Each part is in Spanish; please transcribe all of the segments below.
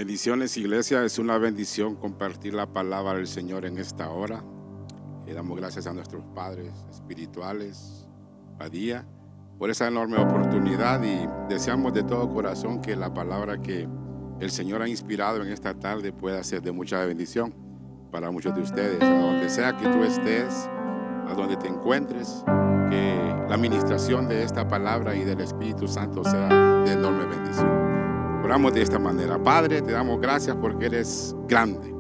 Bendiciones, iglesia. Es una bendición compartir la palabra del Señor en esta hora. Le damos gracias a nuestros padres espirituales, Padilla, por esa enorme oportunidad, y deseamos de todo corazón que la palabra que el Señor ha inspirado en esta tarde pueda ser de mucha bendición para muchos de ustedes. A donde sea que tú estés, a donde te encuentres, que la administración de esta palabra y del Espíritu Santo sea de enorme bendición. Oramos de esta manera. Padre, te damos gracias porque eres grande.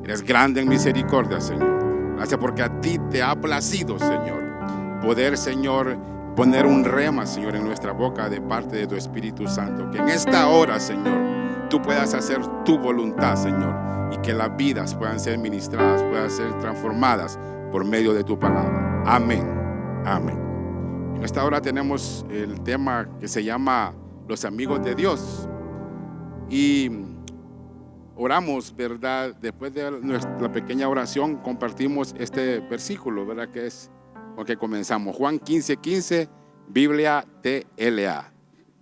Eres grande en misericordia, Señor. Gracias porque a ti te ha placido, Señor, poder, Señor, poner un rema, Señor, en nuestra boca de parte de tu Espíritu Santo. Que en esta hora, Señor, tú puedas hacer tu voluntad, Señor, y que las vidas puedan ser ministradas, puedan ser transformadas por medio de tu palabra. Amén. Amén. En esta hora tenemos el tema que se llama Los amigos de Dios. Y oramos, ¿verdad? Después de la pequeña oración compartimos este versículo, ¿verdad? Que es con que comenzamos. Juan 15:15, Biblia TLA.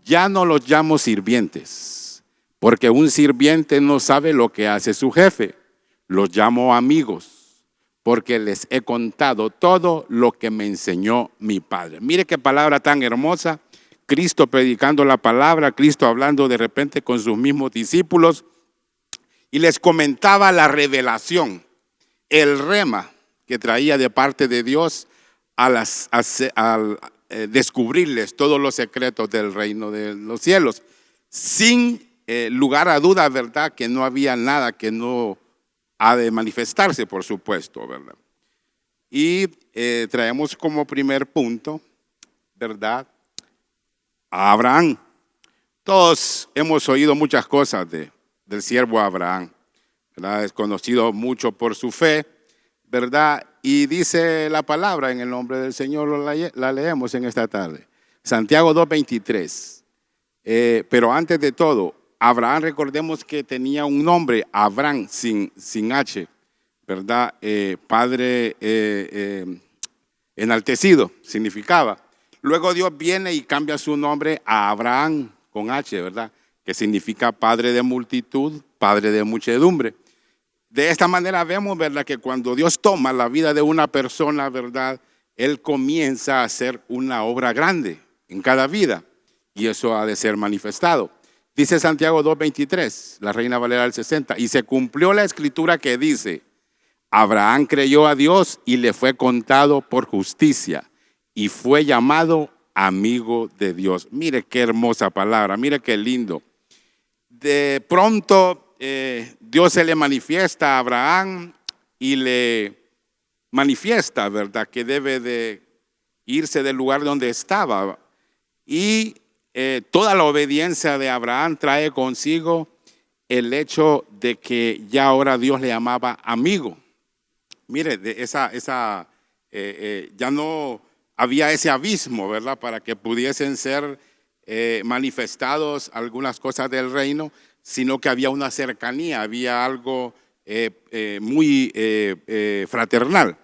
Ya no los llamo sirvientes, porque un sirviente no sabe lo que hace su jefe. Los llamo amigos, porque les he contado todo lo que me enseñó mi Padre. Mire qué palabra tan hermosa. Cristo predicando la palabra, Cristo hablando de repente con sus mismos discípulos y les comentaba la revelación, el rema que traía de parte de Dios al descubrirles todos los secretos del reino de los cielos. Sin lugar a duda, ¿verdad? Que no había nada que no ha de manifestarse, por supuesto, ¿verdad? Y traemos como primer punto, ¿verdad?, a Abraham. Todos hemos oído muchas cosas del siervo Abraham, ¿verdad? Es conocido mucho por su fe, ¿verdad? Y dice la palabra en el nombre del Señor, la leemos en esta tarde. Santiago 2:23. Pero antes de todo, Abraham, recordemos que tenía un nombre, Abraham, sin H, ¿verdad? Padre enaltecido, significaba. Luego Dios viene y cambia su nombre a Abraham con H, ¿verdad? Que significa padre de multitud, padre de muchedumbre. De esta manera vemos, ¿verdad?, que cuando Dios toma la vida de una persona, ¿verdad?, Él comienza a hacer una obra grande en cada vida y eso ha de ser manifestado. Dice Santiago 2:23, la Reina Valera del 60, y se cumplió la escritura que dice, Abraham creyó a Dios y le fue contado por justicia. Y fue llamado amigo de Dios. Mire qué hermosa palabra, mire qué lindo. De pronto Dios se le manifiesta a Abraham y le manifiesta, ¿verdad?, que debe de irse del lugar donde estaba. Y toda la obediencia de Abraham trae consigo el hecho de que ya ahora Dios le llamaba amigo. Mire, ya no había ese abismo, ¿verdad?, para que pudiesen ser manifestados algunas cosas del reino, sino que había una cercanía, había algo muy fraternal.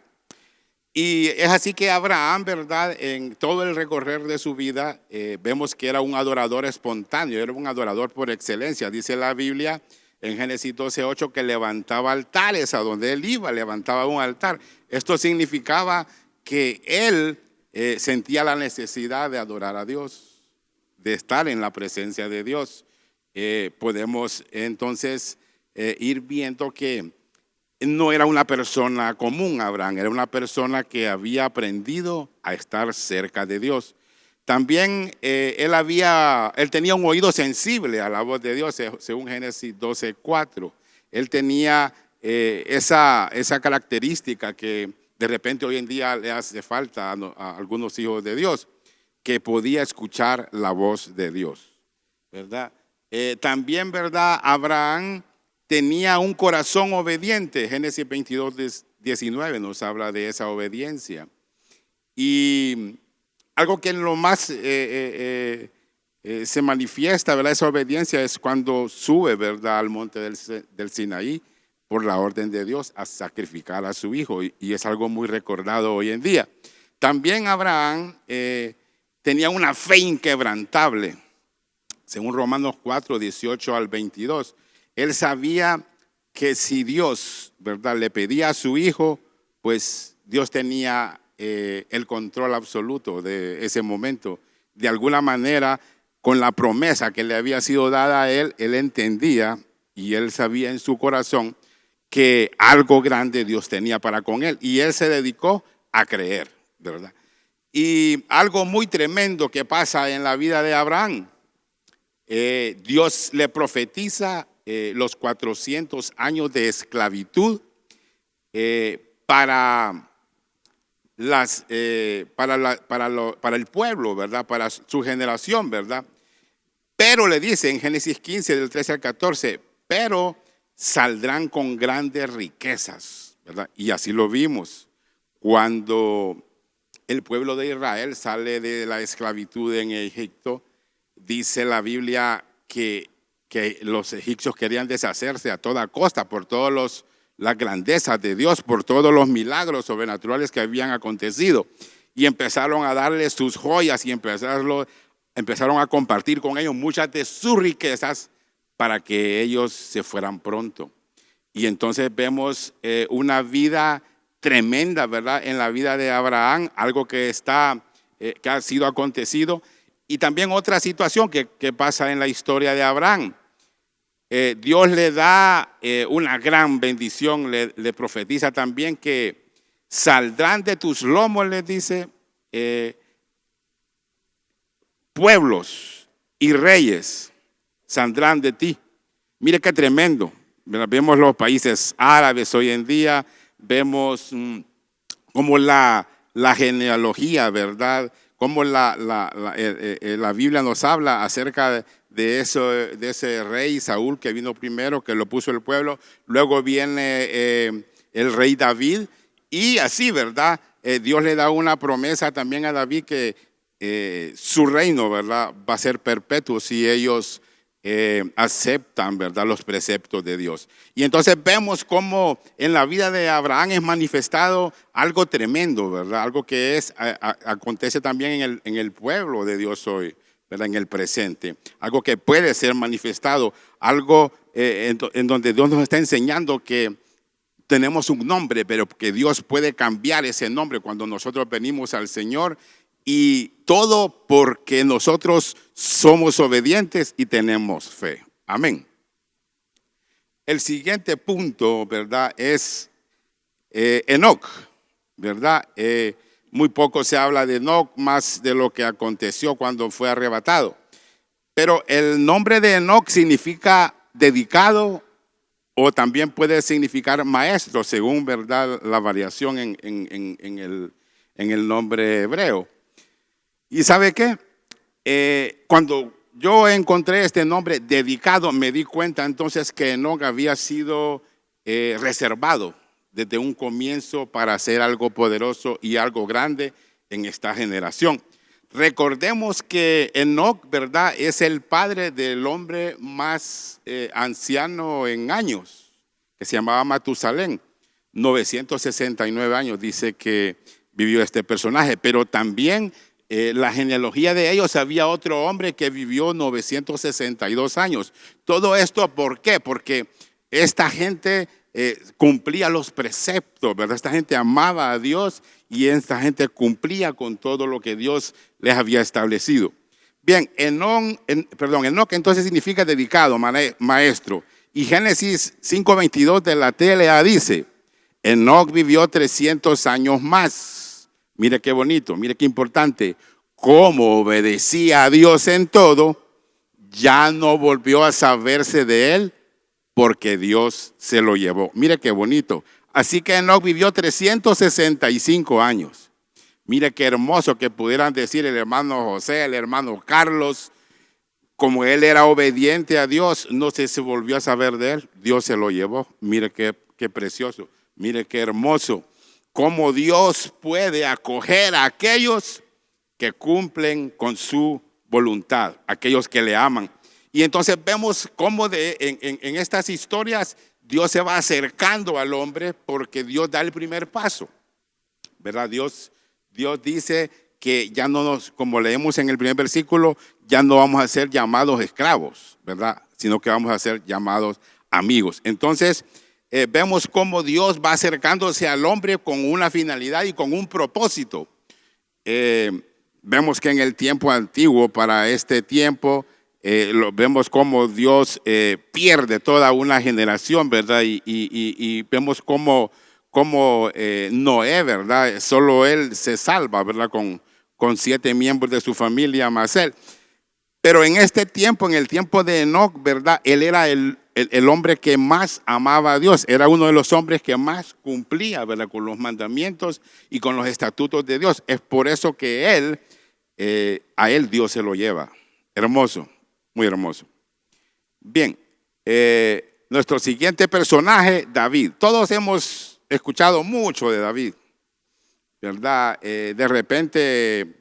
Y es así que Abraham, ¿verdad?, en todo el recorrer de su vida, vemos que era un adorador espontáneo, era un adorador por excelencia. Dice la Biblia en Génesis 12:8 que levantaba altares, a donde él iba, levantaba un altar. Esto significaba que él sentía la necesidad de adorar a Dios, de estar en la presencia de Dios. Podemos entonces ir viendo que no era una persona común Abraham, era una persona que había aprendido a estar cerca de Dios. También él tenía un oído sensible a la voz de Dios, según Génesis 12:4. Él tenía esa característica que de repente hoy en día le hace falta a algunos hijos de Dios, que podía escuchar la voz de Dios, ¿verdad? También, ¿verdad?, Abraham tenía un corazón obediente. Génesis 22:19 nos habla de esa obediencia. Y algo que en lo más se manifiesta, ¿verdad?, esa obediencia es cuando sube, ¿verdad?, al monte del Sinaí, por la orden de Dios, a sacrificar a su hijo, y es algo muy recordado hoy en día. También Abraham tenía una fe inquebrantable, según Romanos 4:18 al 22. él sabía que si Dios, ¿verdad?, le pedía a su hijo, pues Dios tenía el control absoluto de ese momento. De alguna manera, con la promesa que le había sido dada a él, él entendía y él sabía en su corazón que algo grande Dios tenía para con él. Y él se dedicó a creer, ¿verdad? Y algo muy tremendo que pasa en la vida de Abraham. Dios le profetiza los 400 años de esclavitud para el pueblo, ¿verdad? Para su generación, ¿verdad? Pero le dice en Génesis 15, del 13 al 14, pero saldrán con grandes riquezas, ¿verdad? Y así lo vimos cuando el pueblo de Israel sale de la esclavitud en Egipto. Dice la Biblia que los egipcios querían deshacerse a toda costa por todas las grandezas de Dios, por todos los milagros sobrenaturales que habían acontecido. Y empezaron a darles sus joyas y empezaron a compartir con ellos muchas de sus riquezas para que ellos se fueran pronto. Y entonces vemos una vida tremenda, ¿verdad?, en la vida de Abraham, algo que ha sido acontecido. Y también otra situación que pasa en la historia de Abraham. Dios le da una gran bendición, le profetiza también que saldrán de tus lomos, les dice, pueblos y reyes saldrán de ti. Mire qué tremendo. Vemos los países árabes hoy en día, vemos como la genealogía, ¿verdad? Como la Biblia nos habla acerca de ese rey Saúl que vino primero, que lo puso el pueblo. Luego viene el rey David y así, ¿verdad? Dios le da una promesa también a David que su reino, ¿verdad?, va a ser perpetuo si ellos aceptan, ¿verdad?, los preceptos de Dios. Y entonces vemos cómo en la vida de Abraham es manifestado algo tremendo, ¿verdad? Algo que acontece también en el pueblo de Dios hoy, ¿verdad?, en el presente. Algo que puede ser manifestado, algo en donde Dios nos está enseñando que tenemos un nombre, pero que Dios puede cambiar ese nombre cuando nosotros venimos al Señor. Y todo porque nosotros somos obedientes y tenemos fe. Amén. El siguiente punto, ¿verdad?, es Enoc, ¿verdad? Muy poco se habla de Enoc, más de lo que aconteció cuando fue arrebatado. Pero el nombre de Enoc significa dedicado o también puede significar maestro, según, ¿verdad?, la variación en el nombre hebreo. ¿Y sabe qué? Cuando yo encontré este nombre dedicado, me di cuenta entonces que Enoc había sido reservado desde un comienzo para hacer algo poderoso y algo grande en esta generación. Recordemos que Enoc, ¿verdad?, es el padre del hombre más anciano en años, que se llamaba Matusalén. 969 años dice que vivió este personaje, pero también la genealogía de ellos había otro hombre que vivió 962 años. Todo esto, ¿por qué? Porque esta gente cumplía los preceptos, ¿verdad? Esta gente amaba a Dios y esta gente cumplía con todo lo que Dios les había establecido. Bien, Enoc entonces significa dedicado, maestro. Y Génesis 5:22 de la TLA dice, Enoc vivió 300 años más. Mire qué bonito, mire qué importante. Como obedecía a Dios en todo, ya no volvió a saberse de él porque Dios se lo llevó. Mire qué bonito. Así que Enoc vivió 365 años. Mire qué hermoso que pudieran decir el hermano José, el hermano Carlos, como él era obediente a Dios, no se volvió a saber de él, Dios se lo llevó. Mire qué precioso, mire qué hermoso. Cómo Dios puede acoger a aquellos que cumplen con su voluntad, aquellos que le aman. Y entonces vemos cómo en estas historias Dios se va acercando al hombre porque Dios da el primer paso, ¿verdad? Dios dice que ya no como leemos en el primer versículo, ya no vamos a ser llamados esclavos, ¿verdad? Sino que vamos a ser llamados amigos. Entonces, vemos cómo Dios va acercándose al hombre con una finalidad y con un propósito. Vemos que en el tiempo antiguo, para este tiempo, vemos cómo Dios pierde toda una generación, ¿verdad? Y vemos cómo Noé, ¿verdad? Solo él se salva, ¿verdad? Con 7 miembros de su familia más él. Pero en este tiempo, en el tiempo de Enoc, ¿verdad? Él era el hombre que más amaba a Dios. Era uno de los hombres que más cumplía, ¿verdad? Con los mandamientos y con los estatutos de Dios. Es por eso que a él Dios se lo lleva. Hermoso, muy hermoso. Bien, nuestro siguiente personaje, David. Todos hemos escuchado mucho de David, ¿verdad? De repente,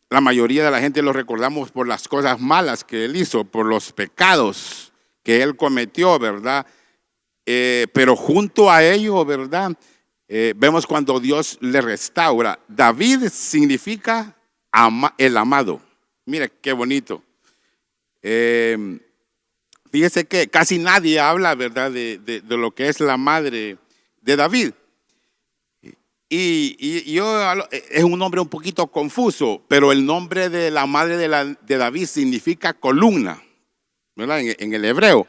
la mayoría de la gente lo recordamos por las cosas malas que él hizo, por los pecados que él cometió, ¿verdad? Pero junto a ello, ¿verdad? Vemos cuando Dios le restaura. David significa el amado. Mire qué bonito. Fíjese que casi nadie habla, ¿verdad? De lo que es la madre de David. Y yo, es un nombre un poquito confuso, pero el nombre de la madre de David significa columna, ¿verdad? En el hebreo.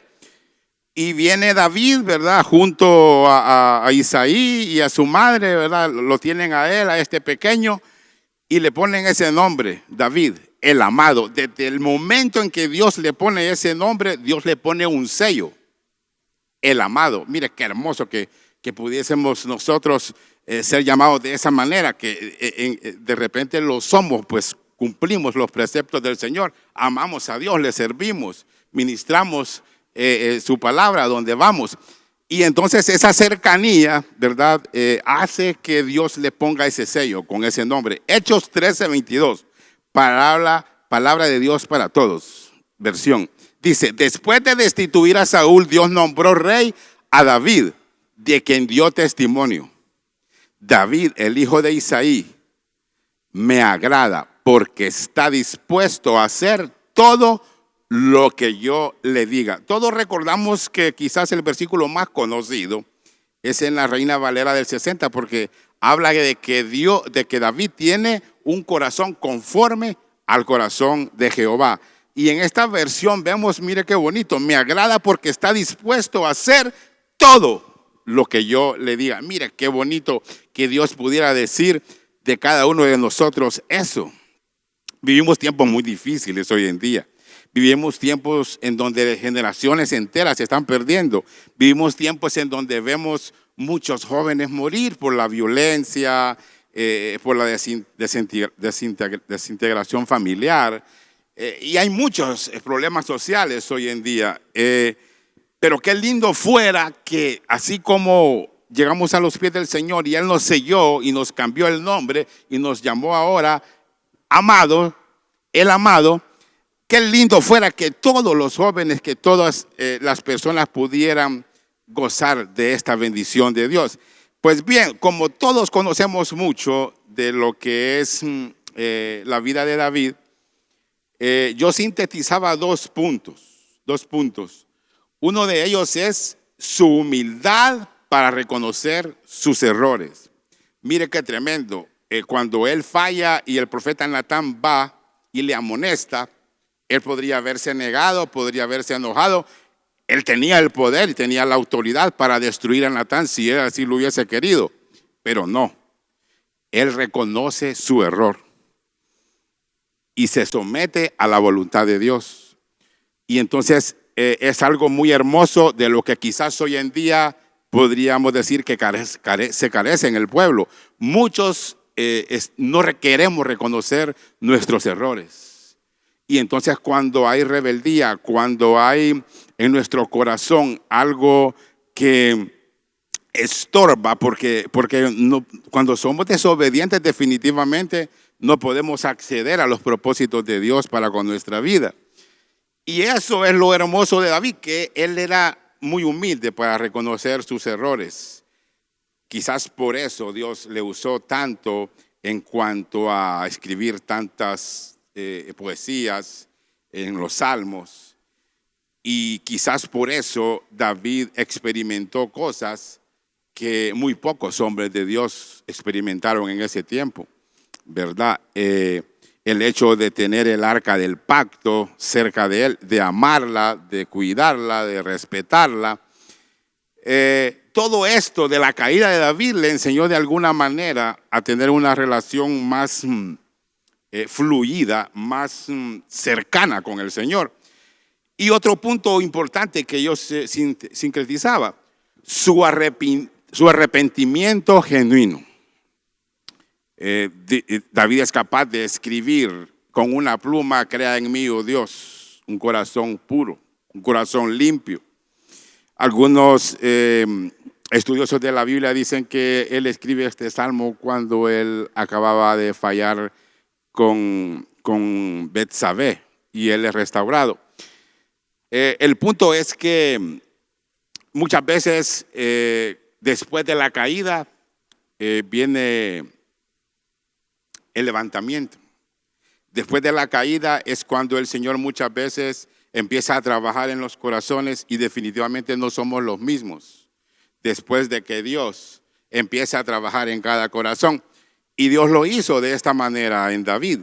Y viene David, ¿verdad? Junto a Isaí y a su madre, ¿verdad? Lo tienen a él, a este pequeño, y le ponen ese nombre, David, el amado. Desde el momento en que Dios le pone ese nombre, Dios le pone un sello, el amado. Mire qué hermoso que pudiésemos nosotros ser llamados de esa manera, que de repente lo somos, pues cumplimos los preceptos del Señor, amamos a Dios, le servimos, ministramos su palabra a donde vamos. Y entonces esa cercanía, ¿verdad? Hace que Dios le ponga ese sello con ese nombre. Hechos 13:22, palabra de Dios para todos, versión. Dice, después de destituir a Saúl, Dios nombró rey a David, de quien dio testimonio. David, el hijo de Isaí, me agrada porque está dispuesto a hacer todo lo que yo le diga. Todos recordamos que quizás el versículo más conocido es en la Reina Valera del 60, porque habla de que David tiene un corazón conforme al corazón de Jehová. Y en esta versión vemos, mire qué bonito, me agrada porque está dispuesto a hacer todo lo que yo le diga. Mire qué bonito que Dios pudiera decir de cada uno de nosotros eso. Vivimos tiempos muy difíciles hoy en día. Vivimos tiempos en donde generaciones enteras se están perdiendo. Vivimos tiempos en donde vemos muchos jóvenes morir por la violencia, por la desintegración familiar. Y hay muchos problemas sociales hoy en día. Pero qué lindo fuera que así como llegamos a los pies del Señor y Él nos selló y nos cambió el nombre y nos llamó ahora amado, el amado, qué lindo fuera que todos los jóvenes, que todas las personas pudieran gozar de esta bendición de Dios. Pues bien, como todos conocemos mucho de lo que es la vida de David, yo sintetizaba dos puntos. Uno de ellos es su humildad para reconocer sus errores. Mire qué tremendo. Cuando él falla y el profeta Natán va y le amonesta, él podría haberse negado, podría haberse enojado. Él tenía el poder y tenía la autoridad para destruir a Natán si él así lo hubiese querido. Pero no. Él reconoce su error y se somete a la voluntad de Dios. Y entonces es algo muy hermoso de lo que quizás hoy en día podríamos decir que se carece en el pueblo. Muchos no queremos reconocer nuestros errores. Y entonces cuando hay rebeldía, cuando hay en nuestro corazón algo que estorba, porque cuando somos desobedientes definitivamente no podemos acceder a los propósitos de Dios para con nuestra vida. Y eso es lo hermoso de David, que él era muy humilde para reconocer sus errores. Quizás por eso Dios le usó tanto en cuanto a escribir tantas poesías en los salmos. y quizás por eso David experimentó cosas que muy pocos hombres de Dios experimentaron en ese tiempo, ¿verdad? El hecho de tener el arca del pacto cerca de él, de amarla, de cuidarla, de respetarla. Todo esto de la caída de David le enseñó de alguna manera a tener una relación más fluida, más cercana con el Señor. Y otro punto importante que yo sincretizaba, su arrepentimiento genuino. David es capaz de escribir con una pluma: crea en mí, oh Dios, un corazón puro, un corazón limpio. Algunos estudiosos de la Biblia dicen que él escribe este salmo cuando él acababa de fallar con Betsabé y él es restaurado. El punto es que muchas veces después de la caída viene el levantamiento. Después de la caída es cuando el Señor muchas veces empieza a trabajar en los corazones y definitivamente no somos los mismos después de que Dios empieza a trabajar en cada corazón. Y Dios lo hizo de esta manera en David.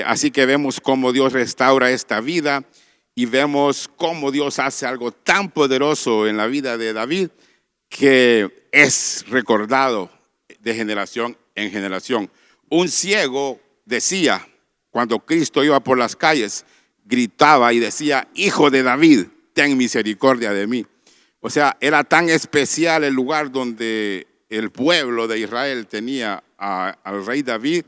Así que vemos cómo Dios restaura esta vida y vemos cómo Dios hace algo tan poderoso en la vida de David que es recordado de generación en generación. Un ciego decía, cuando Cristo iba por las calles, gritaba y decía: Hijo de David, ten misericordia de mí. O sea, era tan especial el lugar donde el pueblo de Israel tenía al rey David,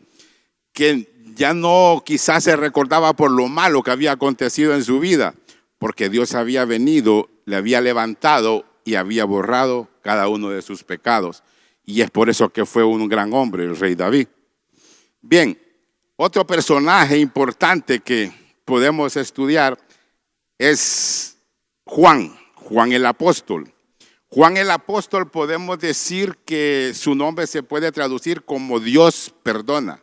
que ya no quizás se recordaba por lo malo que había acontecido en su vida, porque Dios había venido, le había levantado y había borrado cada uno de sus pecados. Y es por eso que fue un gran hombre el rey David. Bien, otro personaje importante que podemos estudiar es Juan el apóstol. Juan el apóstol, podemos decir que su nombre se puede traducir como Dios perdona.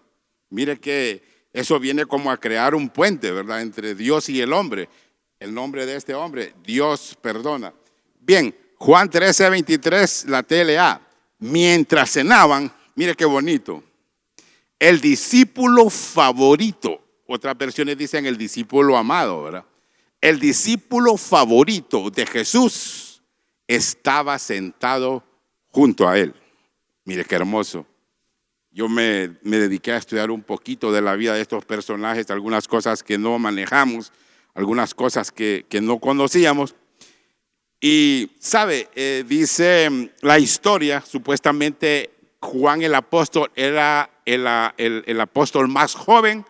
Mire que eso viene como a crear un puente, ¿verdad?, entre Dios y el hombre. El nombre de este hombre, Dios perdona. Bien, Juan 13:23, la TLA. Mientras cenaban, mire qué bonito, el discípulo favorito, otras versiones dicen el discípulo amado, ¿verdad? El discípulo favorito de Jesús estaba sentado junto a él. Mire qué hermoso. Yo me dediqué a estudiar un poquito de la vida de estos personajes, algunas cosas que no manejamos, algunas cosas que no conocíamos. Y sabe, dice la historia, supuestamente Juan el apóstol era el apóstol más joven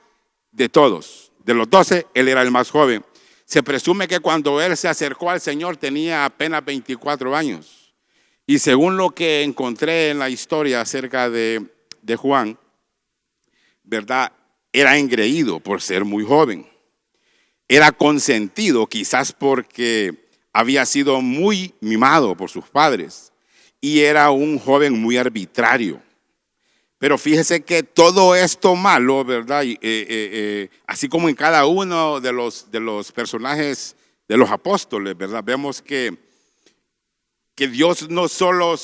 de todos. De los 12, él era el más joven. Se presume que cuando él se acercó al Señor tenía apenas 24 años. Y según lo que encontré en la historia acerca de Juan, ¿verdad?, era engreído por ser muy joven. Era consentido quizás porque había sido muy mimado por sus padres y era un joven muy arbitrario. Pero fíjese que todo esto malo, ¿verdad?, así como en cada uno de los personajes de los apóstoles, ¿verdad?, vemos que Dios no solo,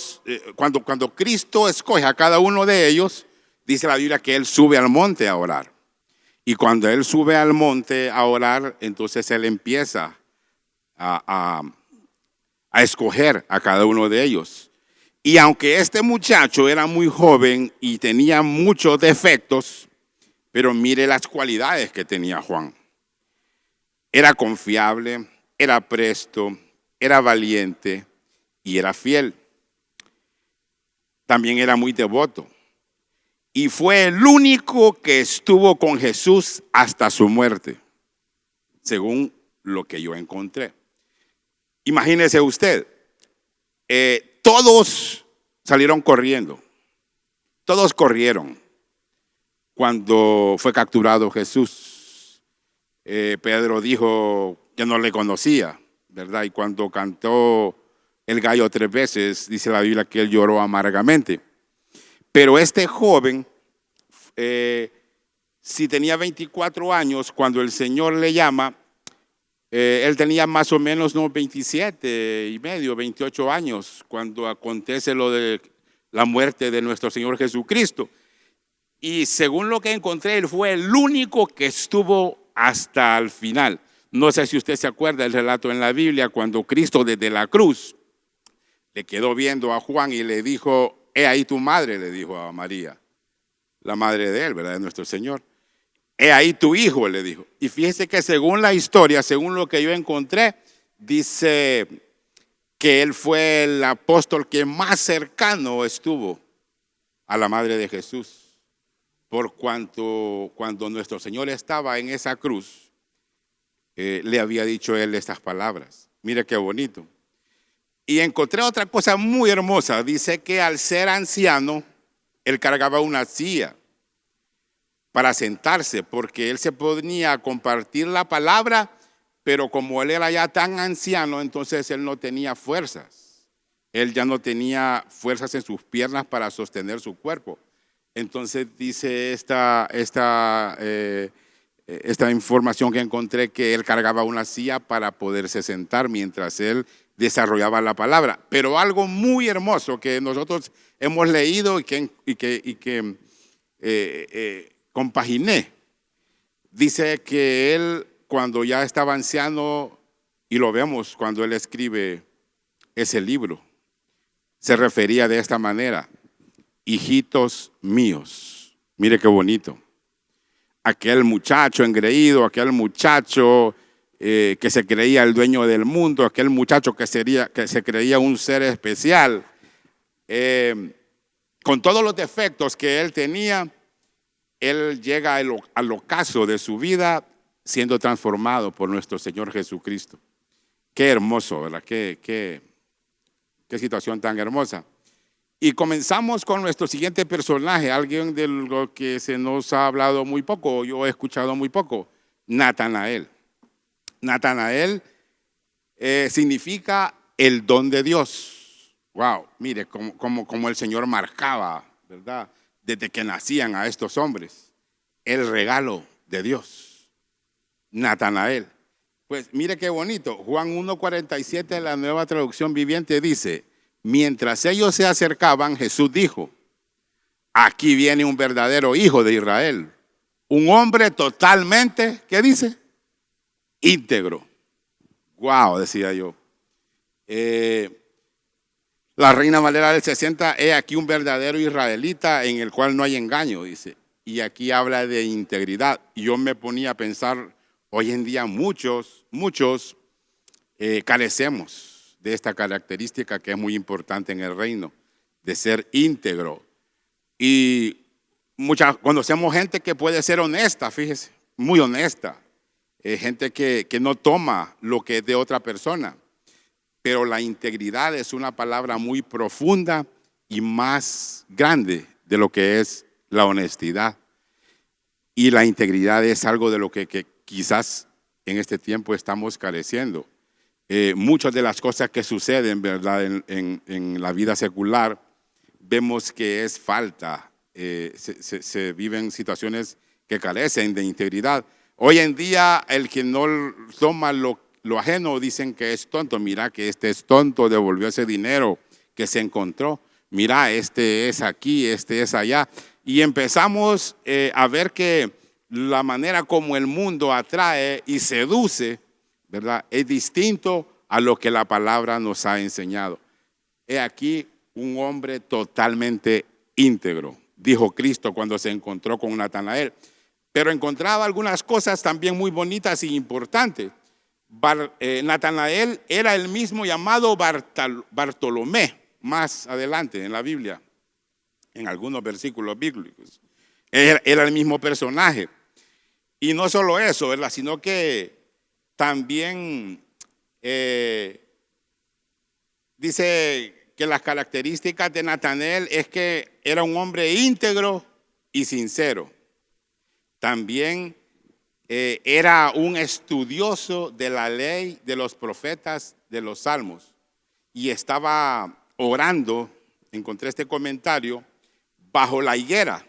cuando Cristo escoge a cada uno de ellos, dice la Biblia que Él sube al monte a orar. Y cuando Él sube al monte a orar, entonces Él empieza a escoger a cada uno de ellos. Y aunque este muchacho era muy joven y tenía muchos defectos, pero mire las cualidades que tenía Juan. Era confiable, era presto, era valiente y era fiel. También era muy devoto. Y fue el único que estuvo con Jesús hasta su muerte, según lo que yo encontré. Imagínese usted, todos salieron corriendo, todos corrieron cuando fue capturado Jesús. Pedro dijo que no le conocía, ¿verdad? Y cuando cantó el gallo 3 veces, dice la Biblia que él lloró amargamente. Pero este joven, si tenía 24 años, cuando el Señor le llama, Él tenía más o menos unos 27 y medio, 28 años, cuando acontece lo de la muerte de nuestro Señor Jesucristo. Y según lo que encontré, él fue el único que estuvo hasta el final. No sé si usted se acuerda del relato en la Biblia, cuando Cristo desde la cruz le quedó viendo a Juan y le dijo: he ahí tu madre, le dijo a María, la madre de él, ¿verdad? De nuestro Señor. He ahí tu hijo, le dijo. Y fíjese que según la historia, según lo que yo encontré, dice que él fue el apóstol que más cercano estuvo a la madre de Jesús. Por cuanto cuando nuestro Señor estaba en esa cruz, le había dicho él estas palabras. Mire qué bonito. Y encontré otra cosa muy hermosa. Dice que al ser anciano, él cargaba una silla para sentarse, porque él se ponía a compartir la palabra, pero como él era ya tan anciano, entonces él no tenía fuerzas. Él ya no tenía fuerzas en sus piernas para sostener su cuerpo. Entonces dice esta información que encontré, que él cargaba una silla para poderse sentar mientras él desarrollaba la palabra. Pero algo muy hermoso que nosotros hemos leído y que compaginé, dice que él, cuando ya estaba anciano, y lo vemos cuando él escribe ese libro, se refería de esta manera: hijitos míos. Mire qué bonito. Aquel muchacho engreído, aquel muchacho que se creía el dueño del mundo, aquel muchacho que se creía un ser especial, con todos los defectos que él tenía, él llega al ocaso de su vida siendo transformado por nuestro Señor Jesucristo. Qué hermoso, ¿verdad? Qué situación tan hermosa. Y comenzamos con nuestro siguiente personaje, alguien de lo que se nos ha hablado muy poco, yo he escuchado muy poco: Natanael. Natanael significa el don de Dios. Wow, mire como el Señor marcaba, ¿verdad? Desde que nacían a estos hombres, el regalo de Dios. Natanael. Pues mire qué bonito. Juan 1:47, la Nueva Traducción Viviente, dice: mientras ellos se acercaban, Jesús dijo: aquí viene un verdadero hijo de Israel, un hombre totalmente, ¿qué dice? Íntegro. Wow, decía yo. La Reina Valera del 60, he aquí un verdadero israelita en el cual no hay engaño, dice. Y aquí habla de integridad. Y yo me ponía a pensar, hoy en día muchos carecemos de esta característica que es muy importante en el reino, de ser íntegro. Y conocemos gente que puede ser honesta, fíjese, muy honesta. Gente que no toma lo que es de otra persona. Pero la integridad es una palabra muy profunda y más grande de lo que es la honestidad. Y la integridad es algo de lo que quizás en este tiempo estamos careciendo. Muchas de las cosas que suceden, ¿verdad?, en la vida secular, vemos que es falta. Se viven situaciones que carecen de integridad. Hoy en día, el que no toma lo ajeno, dicen que es tonto. Mira que este es tonto, devolvió ese dinero que se encontró. Mira, este es aquí, este es allá. Y empezamos a ver que la manera como el mundo atrae y seduce, ¿verdad?, es distinto a lo que la palabra nos ha enseñado. He aquí un hombre totalmente íntegro, dijo Cristo cuando se encontró con Natanael. Pero encontraba algunas cosas también muy bonitas y importantes. Natanael era el mismo llamado Bartolomé, más adelante en la Biblia, en algunos versículos bíblicos. Era el mismo personaje. Y no solo eso, ¿verdad?, sino que también dice que las características de Natanael es que era un hombre íntegro y sincero. También era un estudioso de la ley, de los profetas, de los salmos, y estaba orando, encontré este comentario, bajo la higuera.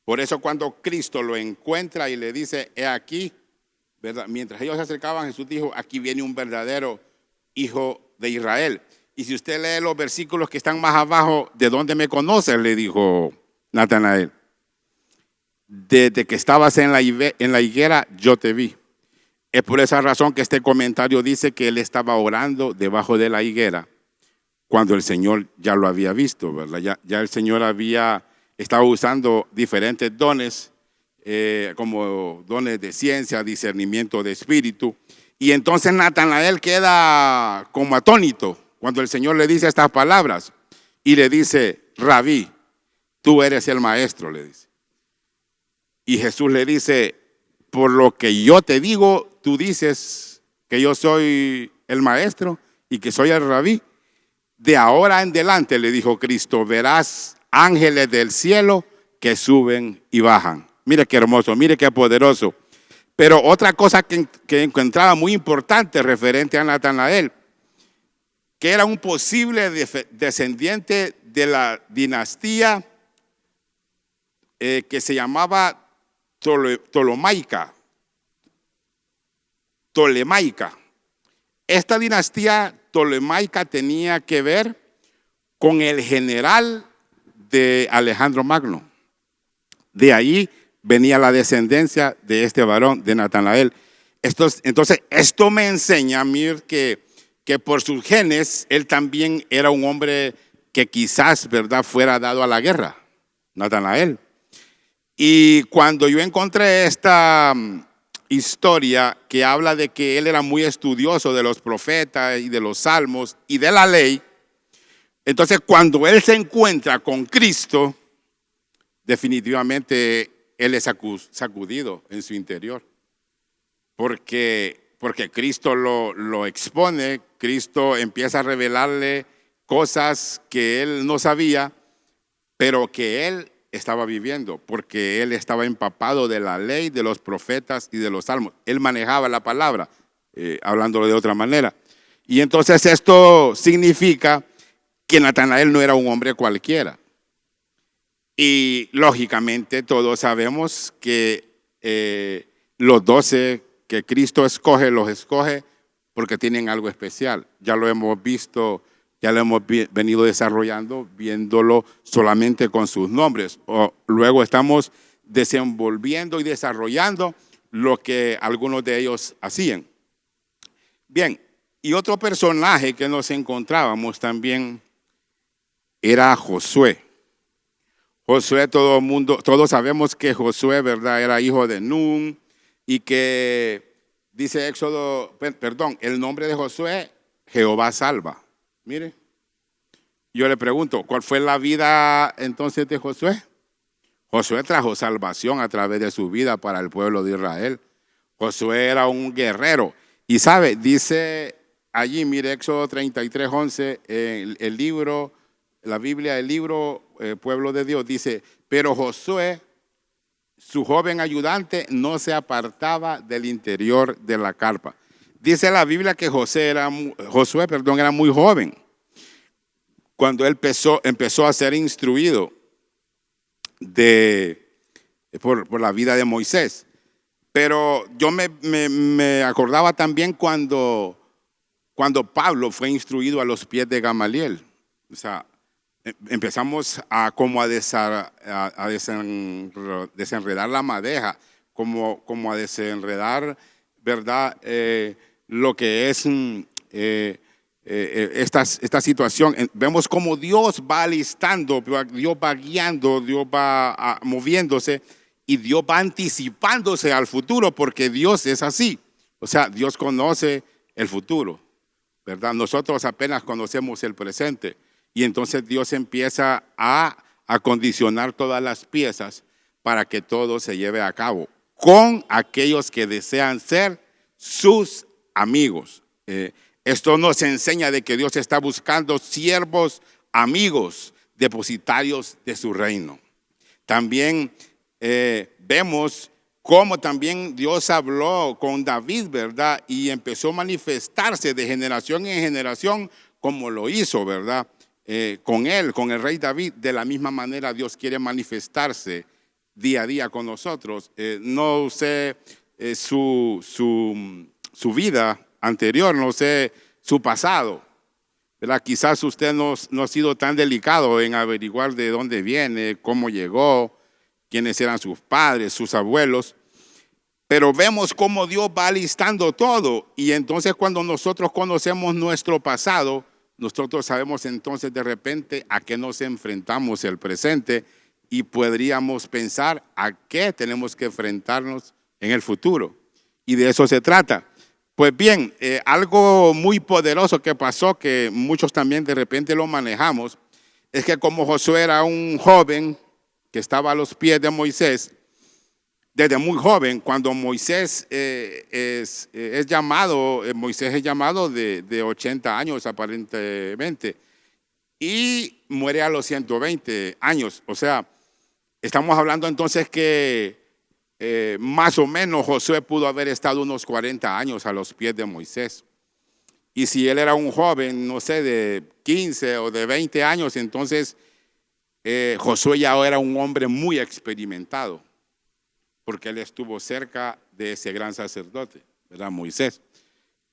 Por eso cuando Cristo lo encuentra y le dice: he aquí, ¿verdad? Mientras ellos se acercaban, Jesús dijo, aquí viene un verdadero hijo de Israel. Y si usted lee los versículos que están más abajo, ¿de dónde me conoces?, le dijo Natanael. Desde que estabas en la higuera, yo te vi. Es por esa razón que este comentario dice que él estaba orando debajo de la higuera cuando el Señor ya lo había visto, ¿verdad? Ya el Señor estaba usando diferentes dones, como dones de ciencia, discernimiento de espíritu. Y entonces Natanael queda como atónito cuando el Señor le dice estas palabras y le dice, Rabí, tú eres el maestro, le dice. Y Jesús le dice, por lo que yo te digo, tú dices que yo soy el maestro y que soy el rabí. De ahora en adelante, le dijo Cristo, verás ángeles del cielo que suben y bajan. Mire qué hermoso, mire qué poderoso. Pero otra cosa que encontraba muy importante referente a Natanael, que era un posible descendiente de la dinastía que se llamaba Ptolemaica. Esta dinastía Ptolemaica tenía que ver con el general de Alejandro Magno. De ahí venía la descendencia de este varón, de Natanael. Entonces, esto me enseña a mí que por sus genes, él también era un hombre que quizás, ¿verdad?, fuera dado a la guerra, Natanael. Y cuando yo encontré esta historia que habla de que él era muy estudioso de los profetas y de los salmos y de la ley, entonces cuando él se encuentra con Cristo, definitivamente él es sacudido en su interior. Porque Cristo lo expone, Cristo empieza a revelarle cosas que él no sabía, pero que él estaba viviendo, porque él estaba empapado de la ley, de los profetas y de los salmos. Él manejaba la palabra, hablándolo de otra manera. Y entonces esto significa que Natanael no era un hombre cualquiera. Y lógicamente todos sabemos que los 12 que Cristo escoge, los escoge porque tienen algo especial. Ya lo hemos visto, ya lo hemos venido desarrollando, viéndolo solamente con sus nombres. Luego estamos desenvolviendo y desarrollando lo que algunos de ellos hacían. Bien, y otro personaje que nos encontrábamos también era Josué. Josué, todos sabemos que Josué, ¿verdad?, era hijo de Nun, y que dice el nombre de Josué, Jehová salva. Mire, yo le pregunto, ¿cuál fue la vida entonces de Josué? Josué trajo salvación a través de su vida para el pueblo de Israel. Josué era un guerrero. Y sabe, dice allí, mire, Éxodo 33:11, el libro, la Biblia, el libro Pueblo de Dios, dice, pero Josué, su joven ayudante, no se apartaba del interior de la carpa. Dice la Biblia que Josué era muy joven cuando él empezó a ser instruido por la vida de Moisés. Pero yo me acordaba también cuando Pablo fue instruido a los pies de Gamaliel. O sea, empezamos a desenredar la madeja, como a desenredar, ¿verdad?, lo que es esta situación. Vemos cómo Dios va alistando, Dios va guiando, Dios va moviéndose y Dios va anticipándose al futuro, porque Dios es así. O sea, Dios conoce el futuro, ¿verdad? Nosotros apenas conocemos el presente. Y entonces Dios empieza a acondicionar todas las piezas para que todo se lleve a cabo con aquellos que desean ser sus amigos. Esto nos enseña de que Dios está buscando siervos amigos, depositarios de su reino. También vemos cómo también Dios habló con David, ¿verdad? Y empezó a manifestarse de generación en generación como lo hizo, ¿verdad? Con el rey David. De la misma manera Dios quiere manifestarse día a día con nosotros. No sé su vida anterior, no sé su pasado, ¿verdad? Quizás usted no ha sido tan delicado en averiguar de dónde viene, cómo llegó, quiénes eran sus padres, sus abuelos, pero vemos cómo Dios va listando todo, y entonces cuando nosotros conocemos nuestro pasado, nosotros sabemos entonces de repente a qué nos enfrentamos el presente, y podríamos pensar a qué tenemos que enfrentarnos en el futuro. Y de eso se trata. Pues bien, algo muy poderoso que pasó, que muchos también de repente lo manejamos, es que como Josué era un joven que estaba a los pies de Moisés, desde muy joven, cuando Moisés es llamado, Moisés es llamado de 80 años aparentemente, y muere a los 120 años. O sea, estamos hablando entonces que más o menos Josué pudo haber estado unos 40 años a los pies de Moisés. Y si él era un joven, no sé, de 15 o de 20 años, entonces Josué ya era un hombre muy experimentado, porque él estuvo cerca de ese gran sacerdote, ¿verdad? Moisés.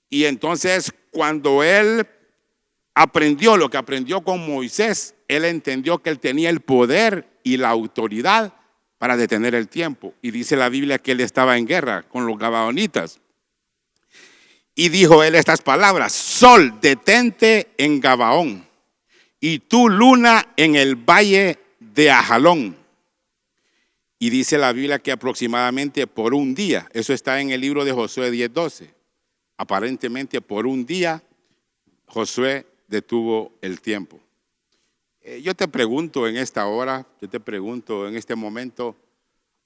Y entonces cuando él aprendió lo que aprendió con Moisés, él entendió que él tenía el poder y la autoridad para detener el tiempo. Y dice la Biblia que él estaba en guerra con los gabaonitas. Y dijo él estas palabras: sol, detente en Gabaón, y tú, luna, en el valle de Ajalón. Y dice la Biblia que aproximadamente por un día, eso está en el libro de Josué 10:12, aparentemente por un día Josué detuvo el tiempo. Yo te pregunto en esta hora, yo te pregunto en este momento,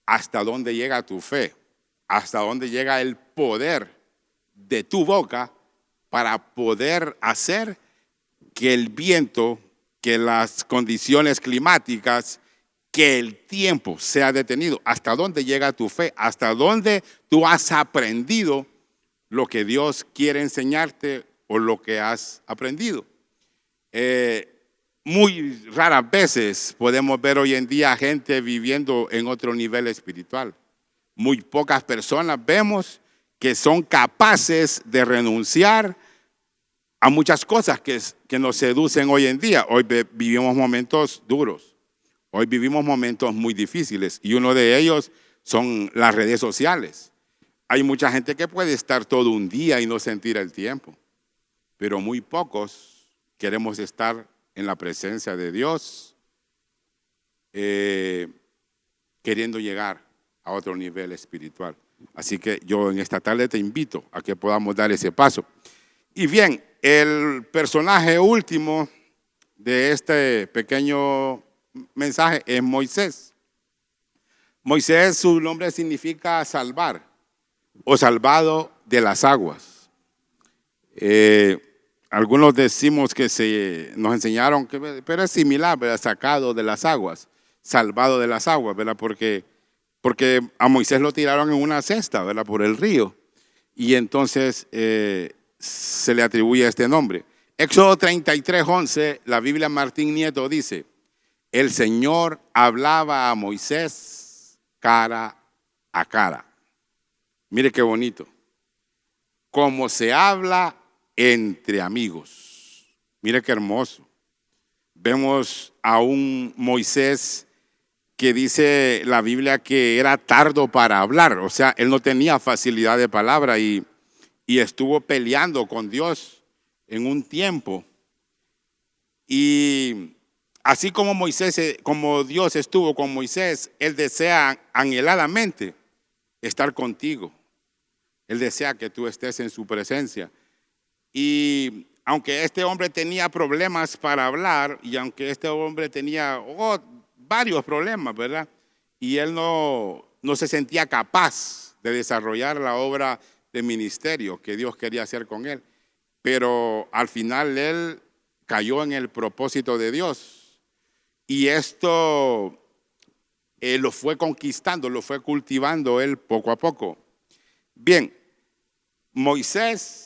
¿hasta dónde llega tu fe? ¿Hasta dónde llega el poder de tu boca para poder hacer que el viento, que las condiciones climáticas, que el tiempo sea detenido? ¿Hasta dónde llega tu fe? ¿Hasta dónde tú has aprendido lo que Dios quiere enseñarte o lo que has aprendido? Muy raras veces podemos ver hoy en día gente viviendo en otro nivel espiritual. Muy pocas personas vemos que son capaces de renunciar a muchas cosas que nos seducen hoy en día. Hoy vivimos momentos duros, hoy vivimos momentos muy difíciles, y uno de ellos son las redes sociales. Hay mucha gente que puede estar todo un día y no sentir el tiempo, pero muy pocos queremos estar en la presencia de Dios, queriendo llegar a otro nivel espiritual. Así que yo en esta tarde te invito a que podamos dar ese paso. Y bien, el personaje último de este pequeño mensaje es Moisés. Moisés, su nombre significa salvar o salvado de las aguas. Algunos decimos que nos enseñaron, pero es similar, ¿verdad? Sacado de las aguas, salvado de las aguas, ¿verdad? Porque a Moisés lo tiraron en una cesta, ¿verdad? Por el río, y entonces se le atribuye este nombre. Éxodo 33:11, la Biblia Martín Nieto dice: el Señor hablaba a Moisés cara a cara. Mire qué bonito. Como se habla entre amigos. Mire qué hermoso. Vemos a un Moisés que dice la Biblia que era tardo para hablar. O sea, él no tenía facilidad de palabra y estuvo peleando con Dios en un tiempo. Y así como como Dios estuvo con Moisés, él desea anheladamente estar contigo. Él desea que tú estés en su presencia. Y aunque este hombre tenía problemas para hablar, y aunque este hombre tenía varios problemas, ¿verdad? Y él no se sentía capaz de desarrollar la obra de ministerio que Dios quería hacer con él. Pero al final él cayó en el propósito de Dios. Y esto lo fue conquistando, lo fue cultivando él poco a poco. Bien, Moisés,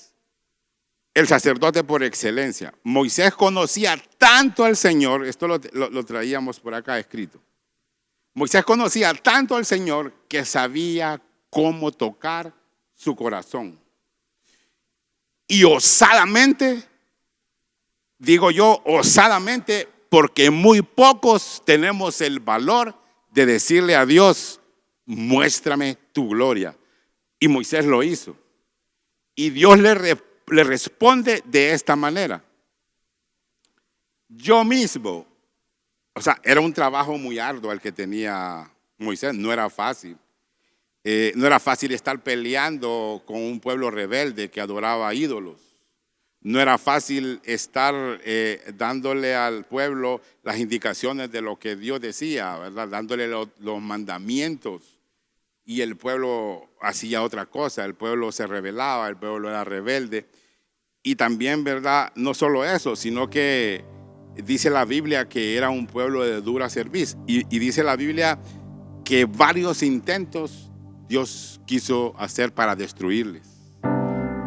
el sacerdote por excelencia. Moisés conocía tanto al Señor, esto lo traíamos por acá escrito. Moisés conocía tanto al Señor que sabía cómo tocar su corazón. Y osadamente, digo yo osadamente, porque muy pocos tenemos el valor de decirle a Dios, muéstrame tu gloria. Y Moisés lo hizo. Y Dios le responde de esta manera. Yo mismo, o sea, era un trabajo muy arduo el que tenía Moisés, no era fácil. No era fácil estar peleando con un pueblo rebelde que adoraba ídolos. No era fácil estar dándole al pueblo las indicaciones de lo que Dios decía, ¿verdad? Dándole los mandamientos. Y el pueblo hacía otra cosa, el pueblo se rebelaba, el pueblo era rebelde. Y también, ¿verdad? No solo eso, sino que dice la Biblia que era un pueblo de dura cerviz. Y dice la Biblia que varios intentos Dios quiso hacer para destruirles.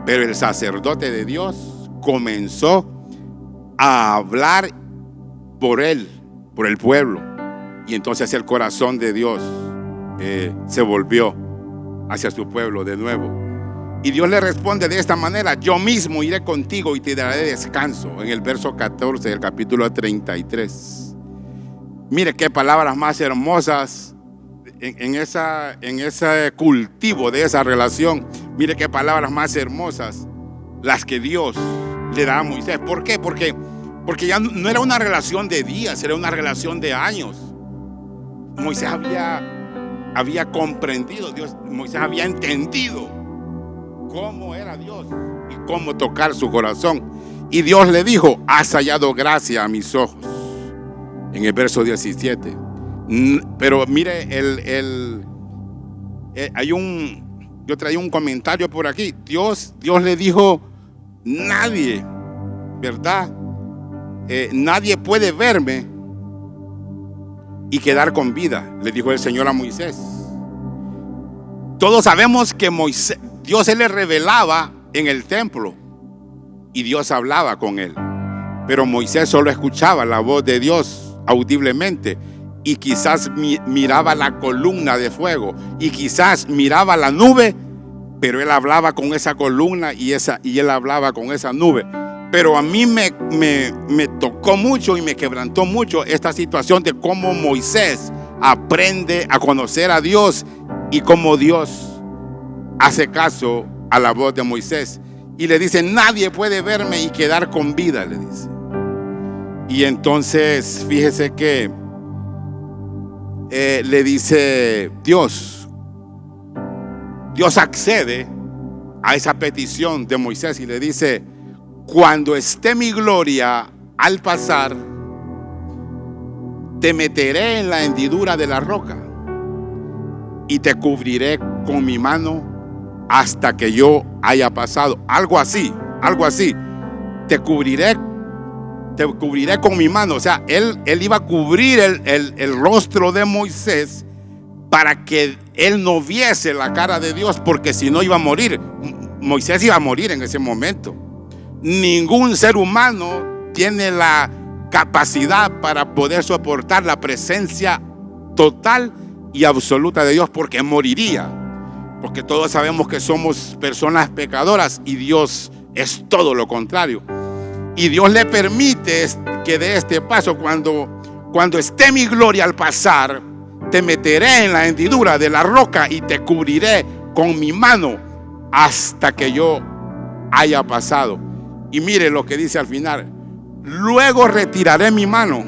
Pero el sacerdote de Dios comenzó a hablar por él, por el pueblo. Y entonces el corazón de Dios se volvió hacia su pueblo de nuevo. Y Dios le responde de esta manera: yo mismo iré contigo y te daré descanso. En el verso 14 del capítulo 33. Mire qué palabras más hermosas. En ese cultivo de esa relación, mire qué palabras más hermosas las que Dios le da a Moisés. ¿Por qué? Porque ya no era una relación de días, era una relación de años. Moisés había comprendido, Moisés había entendido cómo era Dios y cómo tocar su corazón. Y Dios le dijo: has hallado gracia a mis ojos. En el verso 17. Pero mire, yo traía un comentario por aquí. Dios le dijo: nadie, ¿verdad? Nadie puede verme y quedar con vida, le dijo el Señor a Moisés. Todos sabemos que Dios se le revelaba en el templo y Dios hablaba con él. Pero Moisés solo escuchaba la voz de Dios audiblemente. Y quizás miraba la columna de fuego, y quizás miraba la nube, pero él hablaba con esa columna y él hablaba con esa nube. Pero a mí me tocó mucho y me quebrantó mucho esta situación de cómo Moisés aprende a conocer a Dios y cómo Dios hace caso a la voz de Moisés. Y le dice: nadie puede verme y quedar con vida, le dice. Y entonces fíjese que le dice Dios accede a esa petición de Moisés y le dice: cuando esté mi gloria al pasar, te meteré en la hendidura de la roca y te cubriré con mi mano hasta que yo haya pasado. Algo así. Te cubriré con mi mano. O sea, él iba a cubrir el rostro de Moisés para que él no viese la cara de Dios, porque si no iba a morir. Moisés iba a morir en ese momento. Ningún ser humano tiene la capacidad para poder soportar la presencia total y absoluta de Dios, porque moriría. Porque todos sabemos que somos personas pecadoras y Dios es todo lo contrario. Y Dios le permite que dé este paso. Cuando esté mi gloria al pasar, te meteré en la hendidura de la roca y te cubriré con mi mano hasta que yo haya pasado. Y mire lo que dice al final: luego retiraré mi mano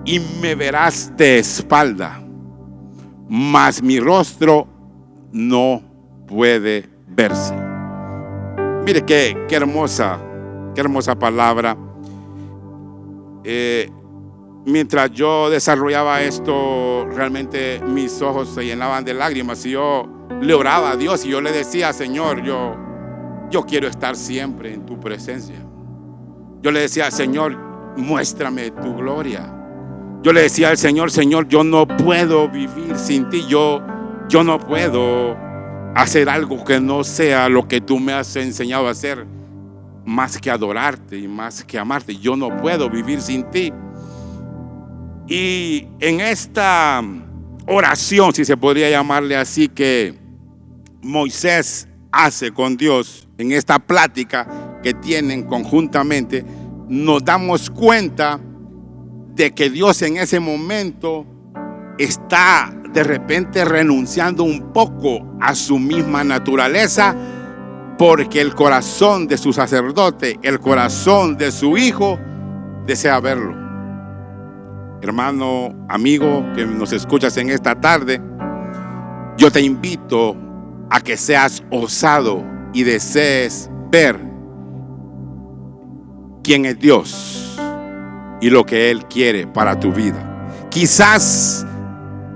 y me verás de espalda, mas mi rostro no puede verse. Mire qué hermosa palabra. Mientras yo desarrollaba esto, realmente mis ojos se llenaban de lágrimas y yo le oraba a Dios y yo le decía: Señor, yo quiero estar siempre en tu presencia. Yo le decía: Señor, muéstrame tu gloria. Yo le decía al Señor: Señor, yo no puedo vivir sin ti. Yo no puedo hacer algo que no sea lo que tú me has enseñado a hacer, más que adorarte y más que amarte. Yo no puedo vivir sin ti. Y en esta oración, si se podría llamarle así, que Moisés hace con Dios en esta plática que tienen conjuntamente, nos damos cuenta de que Dios en ese momento está de repente renunciando un poco a su misma naturaleza, porque el corazón de su sacerdote, el corazón de su hijo, desea verlo. Hermano, amigo que nos escuchas en esta tarde, yo te invito a que seas osado y desees ver quién es Dios y lo que Él quiere para tu vida. Quizás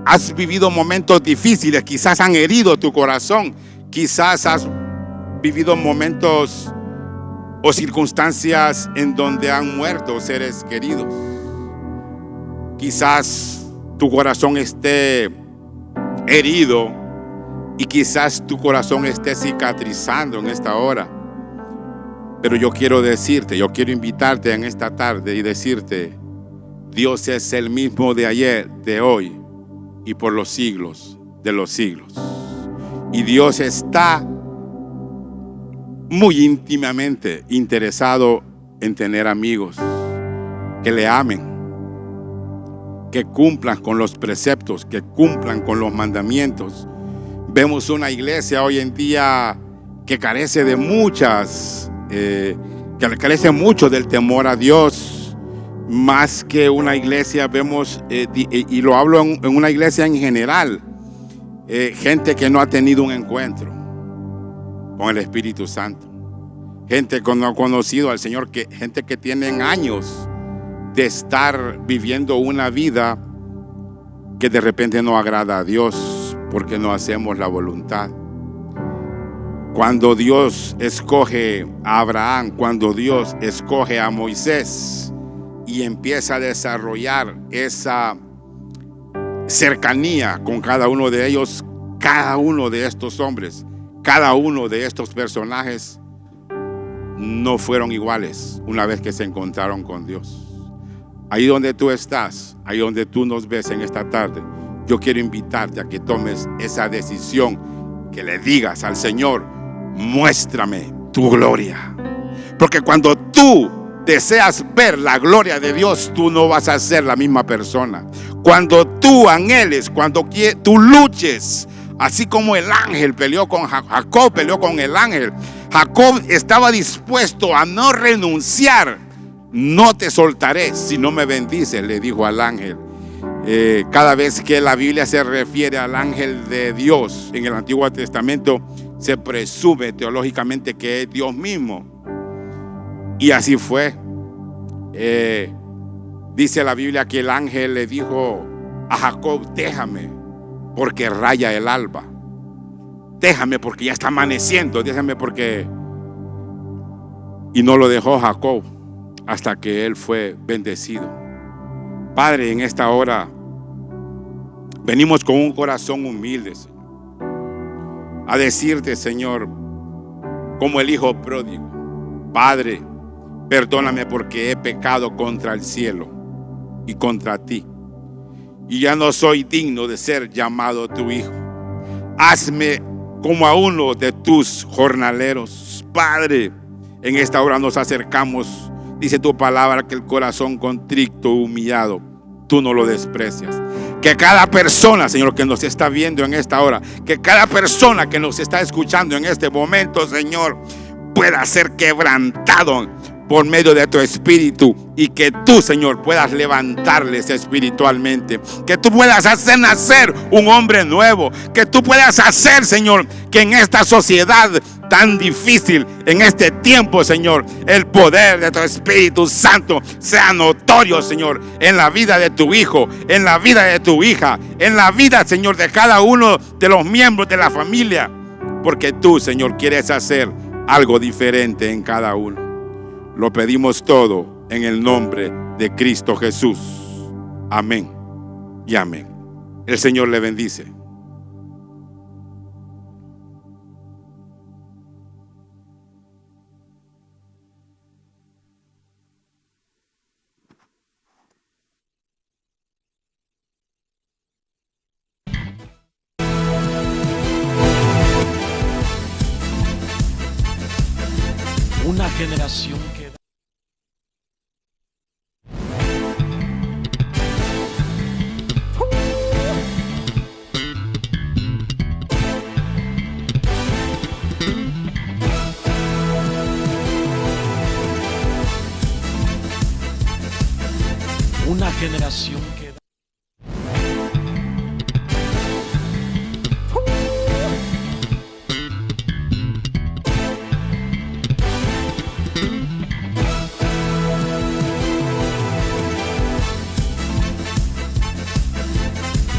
has vivido momentos difíciles, quizás han herido tu corazón, quizás has vivido momentos o circunstancias en donde han muerto seres queridos. Quizás tu corazón esté herido y quizás tu corazón esté cicatrizando en esta hora. Pero yo quiero decirte, yo quiero invitarte en esta tarde y decirte: Dios es el mismo de ayer, de hoy y por los siglos de los siglos. Y Dios está muy íntimamente interesado en tener amigos que le amen, que cumplan con los preceptos, que cumplan con los mandamientos. Vemos una iglesia hoy en día que carece de que carece mucho del temor a Dios. Más que una iglesia, vemos, y lo hablo en una iglesia en general, gente que no ha tenido un encuentro con el Espíritu Santo, gente que no ha conocido al Señor, gente que tienen años de estar viviendo una vida que de repente no agrada a Dios, porque no hacemos la voluntad. Cuando Dios escoge a Abraham, cuando Dios escoge a Moisés y empieza a desarrollar esa cercanía con cada uno de ellos, cada uno de estos hombres, cada uno de estos personajes no fueron iguales una vez que se encontraron con Dios. Ahí donde tú estás, ahí donde tú nos ves en esta tarde, yo quiero invitarte a que tomes esa decisión, que le digas al Señor: muéstrame tu gloria. Porque cuando tú deseas ver la gloria de Dios, tú no vas a ser la misma persona. Cuando tú anheles, cuando tú luches, así como el ángel peleó con Jacob, peleó con el ángel. Jacob estaba dispuesto a no renunciar. No te soltaré si no me bendices, le dijo al ángel. Cada vez que la Biblia se refiere al ángel de Dios en el Antiguo Testamento, se presume teológicamente que es Dios mismo. Y así fue. Dice la Biblia que el ángel le dijo a Jacob: déjame, porque raya el alba. Déjame porque ya está amaneciendo. Déjame porque... Y no lo dejó Jacob hasta que él fue bendecido. Padre, en esta hora venimos con un corazón humilde, Señor, a decirte, Señor, como el hijo pródigo: Padre, perdóname porque he pecado contra el cielo y contra ti, y ya no soy digno de ser llamado tu hijo. Hazme como a uno de tus jornaleros. Padre, en esta hora nos acercamos. Dice tu palabra que el corazón contrito, humillado, tú no lo desprecias. Que cada persona, Señor, que nos está viendo en esta hora, que cada persona que nos está escuchando en este momento, Señor, pueda ser quebrantado por medio de tu Espíritu, y que tú, Señor, puedas levantarles espiritualmente, que tú puedas hacer nacer un hombre nuevo, que tú puedas hacer, Señor, que en esta sociedad tan difícil, en este tiempo, Señor, el poder de tu Espíritu Santo sea notorio, Señor, en la vida de tu hijo, en la vida de tu hija, en la vida, Señor, de cada uno de los miembros de la familia, porque tú, Señor, quieres hacer algo diferente en cada uno. Lo pedimos todo en el nombre de Cristo Jesús. Amén y amén. El Señor le bendice. generación que da. Una generación que da.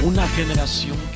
Una generación